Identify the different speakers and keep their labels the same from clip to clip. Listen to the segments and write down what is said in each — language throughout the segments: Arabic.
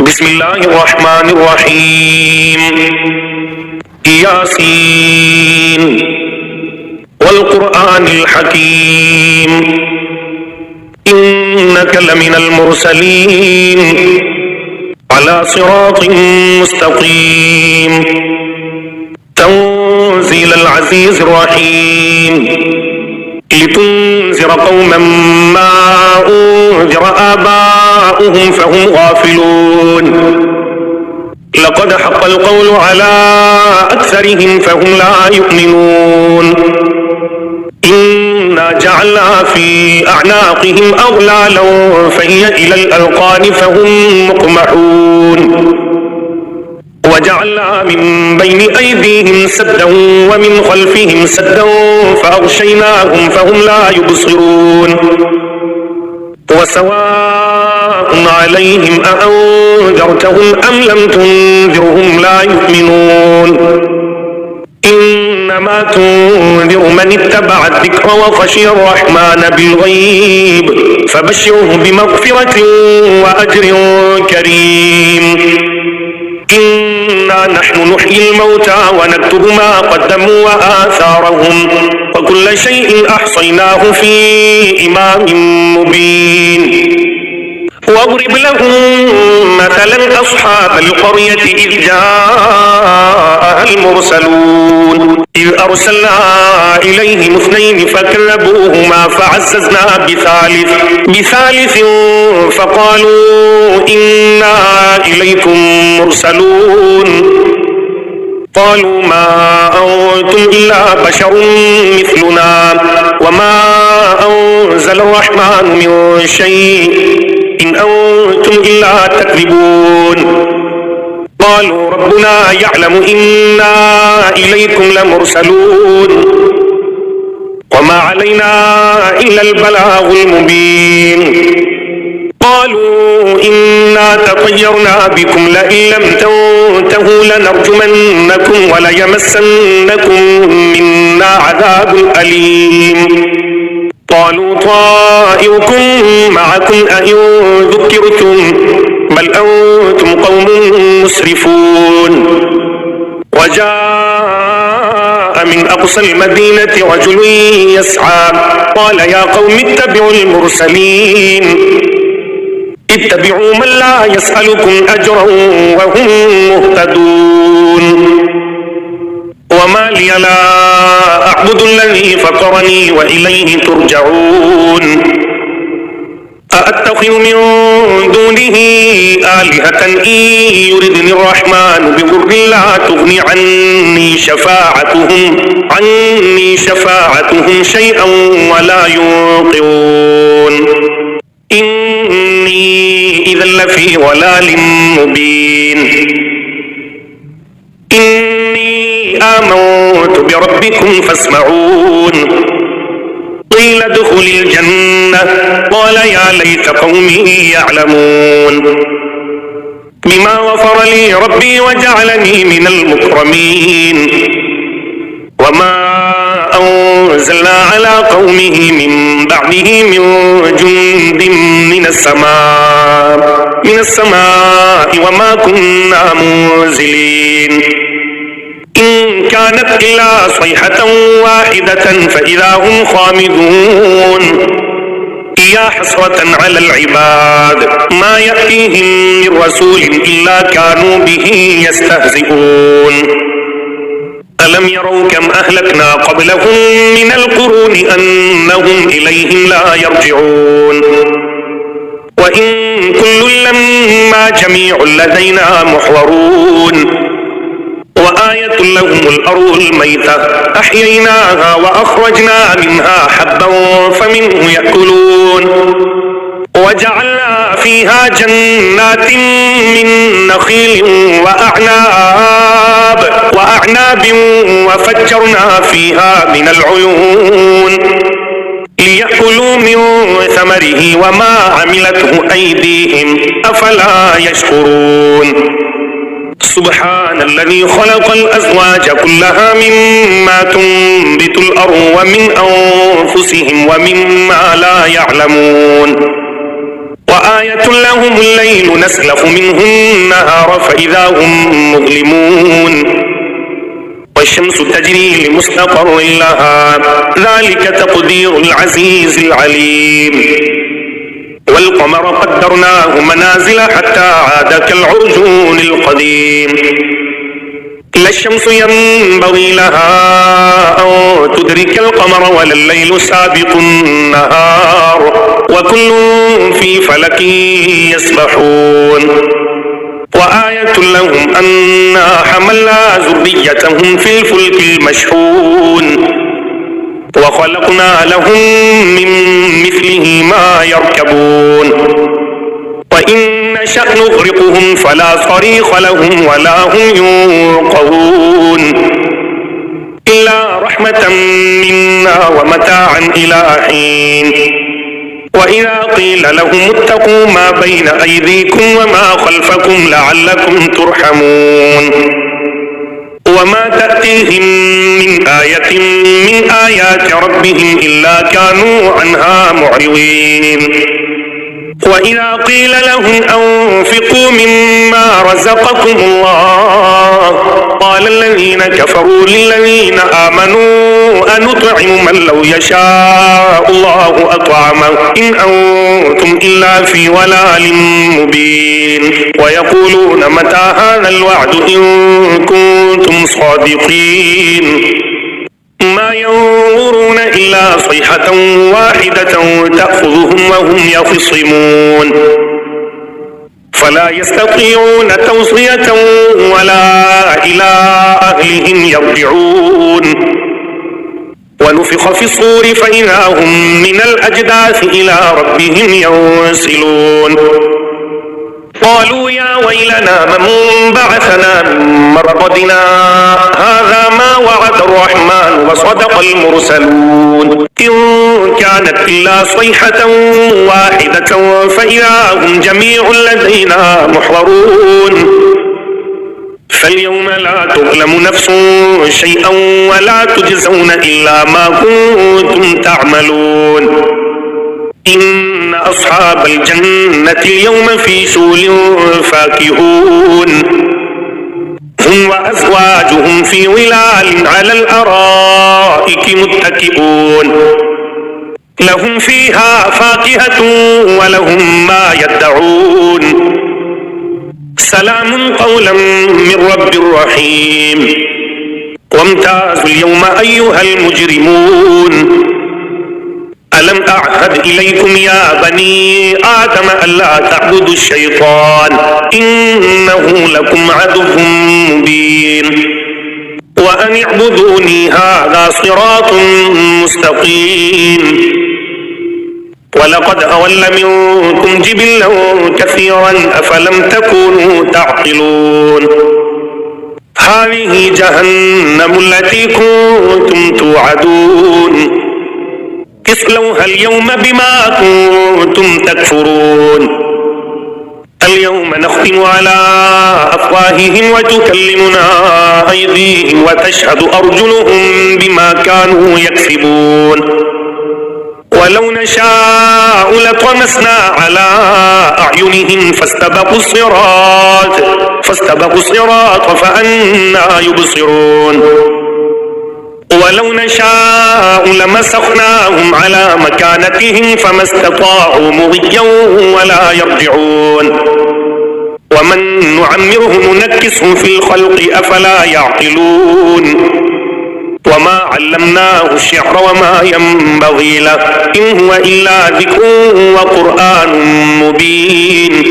Speaker 1: بسم الله الرحمن الرحيم ياسين والقرآن الحكيم إنك لمن المرسلين على صراط مستقيم تنزيل العزيز الرحيم لتنذر قوما ما أنذر آباؤهم فهم غافلون لقد حق القول على أكثرهم فهم لا يؤمنون إنا جعلنا في أعناقهم أغلالا فهي إلى الأذقان فهم مقمحون وجعلنا من بين أيديهم سدا ومن خلفهم سدا فأغشيناهم فهم لا يبصرون وسواء عليهم أأنذرتهم أم لم تنذرهم لا يؤمنون إنما تنذر من اتبع الذكر وخشي الرحمن بالغيب فبشره بمغفرة وأجر كريم إنا نحن نحيي الموتى ونكتب ما قدموا وآثارهم وكل شيء أحصيناه في إمام مبين واضرب لهم مثلا أصحاب القرية إذ جاءها المرسلون إذ أرسلنا إليهم اثنين فكذبوهما فعززنا بثالث فقالوا إنا إليكم مرسلون قالوا ما أنتم إلا بشر مثلنا وما أنزل الرحمن من شيء إن أنتم إلا تكذبون قالوا ربنا يعلم إنا إليكم لمرسلون وما علينا إلا البلاغ المبين قالوا إنا تطيرنا بكم لئن لم تنتهوا لنرجمنكم وليمسنكم منا عذاب أليم قالوا طائركم معكم أئن ذكرتم بل أنتم قوم مسرفون وجاء من أقصى المدينة رجل يسعى قال يا قوم اتبعوا المرسلين اتبعوا من لا يسألكم أجرا وهم مهتدون وما لي لا أعبد الذي فطرني وإليه ترجعون أأتخذ من دونه آلهة إن يردني الرحمن بضر لا تغني عني شفاعتهم شيئا ولا ينقذون إني إذا لفي ضلال مبين إني آمنت بربكم فاسمعون قيل ادخل الجنة قال يا ليت قومي يعلمون بما غفر لي ربي وجعلني من المكرمين وما أنزلنا على قومه من بعده من جند من السماء وما كنا منزلين إن كانت إلا صيحة واحدة فإذا هم خامدون يا حسرة على العباد ما يأتيهم من رسول إلا كانوا به يستهزئون ألم يروا كم أهلكنا قبلهم من القرون أنهم إليهم لا يرجعون وإن كل لما جميع لدينا محضرون وآية لهم الأرض الميتة أحييناها وأخرجنا منها حبا فمنه يأكلون وجعلنا فيها جنات من نخيل وأعناب وفجرنا فيها من العيون ليأكلوا من ثمره وما عملته أيديهم أفلا يشكرون سبحان الذي خلق الأزواج كلها مما تنبت الأرض ومن أنفسهم ومما لا يعلمون وآية لهم الليل نسلخ منه النهار فإذا هم مظلمون والشمس تجري لمستقر لها ذلك تقدير العزيز العليم والقمر قدرناه منازل حتى عاد كالعرجون القديم لا الشمس ينبغي لها أن تدرك القمر ولا الليل سابق النهار وكل في فلك يسبحون وآية لهم أنا حملنا ذريتهم في الفلك المشحون وخلقنا لهم من مثله ما يركبون وإن نشأ نغرقهم فلا صريخ لهم ولا هم ينقذون إلا رحمة منا ومتاعا إلى حين وإذا قيل لهم اتقوا ما بين أيديكم وما خلفكم لعلكم ترحمون وما تأتيهم من آية من آيات ربهم إلا كانوا عنها معرضين وإذا قيل لهم أنفقوا مما رزقكم الله قال الذين كفروا للذين آمنوا أنطعم من لو يشاء الله أطعمه إن أنتم إلا في ضلال مبين ويقولون متى هذا الوعد إن كنتم صادقين ما ينظرون إلا صيحة واحدة تأخذهم وهم يخصمون فلا يستطيعون توصية ولا إلى أهلهم يرجعون ونفخ في الصور فإذا هم من الأجداث إلى ربهم ينسلون قالوا يا ويلنا من بعثنا من مرقدنا هذا ما وعد الرحمن وصدق المرسلون إن كانت إلا صيحة واحدة فإذا هم جميع لدينا محضرون فاليوم لا تظلم نفس شيئا ولا تجزون إلا ما كنتم تعملون إن أصحاب الجنة اليوم في شغل فاكهون هم وأزواجهم في ظلال على الأرائك متكئون لهم فيها فاكهة ولهم ما يدعون سلام قولا من رب رحيم وامتازوا اليوم أيها المجرمون ألم أعهد إليكم يا بني آدم ألا تعبدوا الشيطان إنه لكم عدو مبين وأن اعبدوني هذا صراط مستقيم ولقد أضل منكم جبلا كثيرا أفلم تكونوا تعقلون هذه جهنم التي كنتم توعدون اصلوها اليوم بما كنتم تكفرون اليوم نختم على أفواههم وتكلمنا أيديهم وتشهد أرجلهم بما كانوا يكسبون ولو نشاء لطمسنا على أعينهم فاستبقوا الصراط فأنى يبصرون ولو نشاء لمسخناهم على مكانتهم فما استطاعوا مضيا ولا يرجعون ومن نعمره ننكسه في الخلق أفلا يعقلون وما علمناه الشعر وما ينبغي له إن هو إلا ذكر وقرآن مبين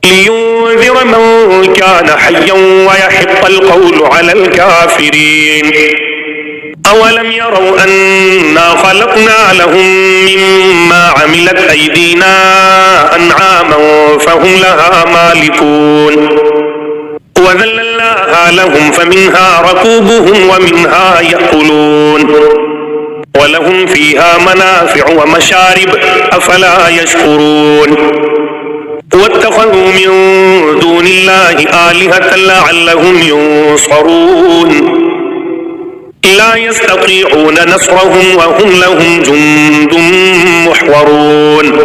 Speaker 1: لينذر من كان حيا ويحق القول على الكافرين أولم يروا أنا خلقنا لهم مما عملت أيدينا أنعاما فهم لها مالكون وذللناها لهم فمنها ركوبهم ومنها يأكلون ولهم فيها منافع ومشارب أفلا يشكرون واتخذوا من دون الله آلهة لعلهم ينصرون لا يستطيعون نصرهم وهم لهم جند محضرون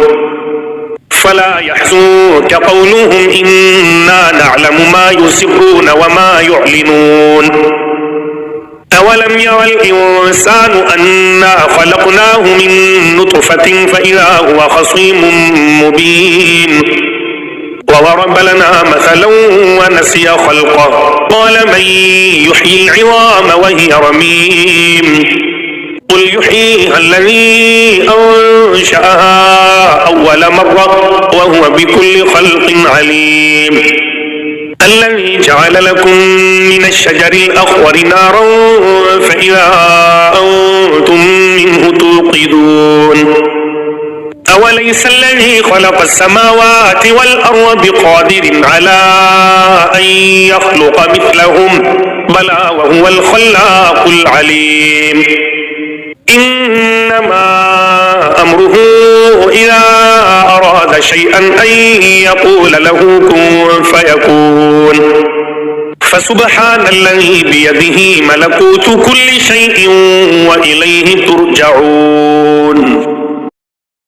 Speaker 1: فلا يحزنك قولهم إنا نعلم ما يسرون وما يعلنون أولم ير الإنسان أنا خلقناه من نطفة فإذا هو خصيم مبين وضرب لنا مثلا ونسي خلقه قال من يحيي العظام وهي رميم قل يحييها الذي أنشأها أول مرة وهو بكل خلق عليم الذي جعل لكم من الشجر الأخضر نارا فإذا أنتم منه توقدون أوليس الذي خلق السماوات والأرض بقادر على أن يخلق مثلهم بلى وهو الخلاق العليم إنما أمره إذا أراد شيئا أن يقول له كن فيكون فسبحان الذي بيده ملكوت كل شيء وإليه ترجعون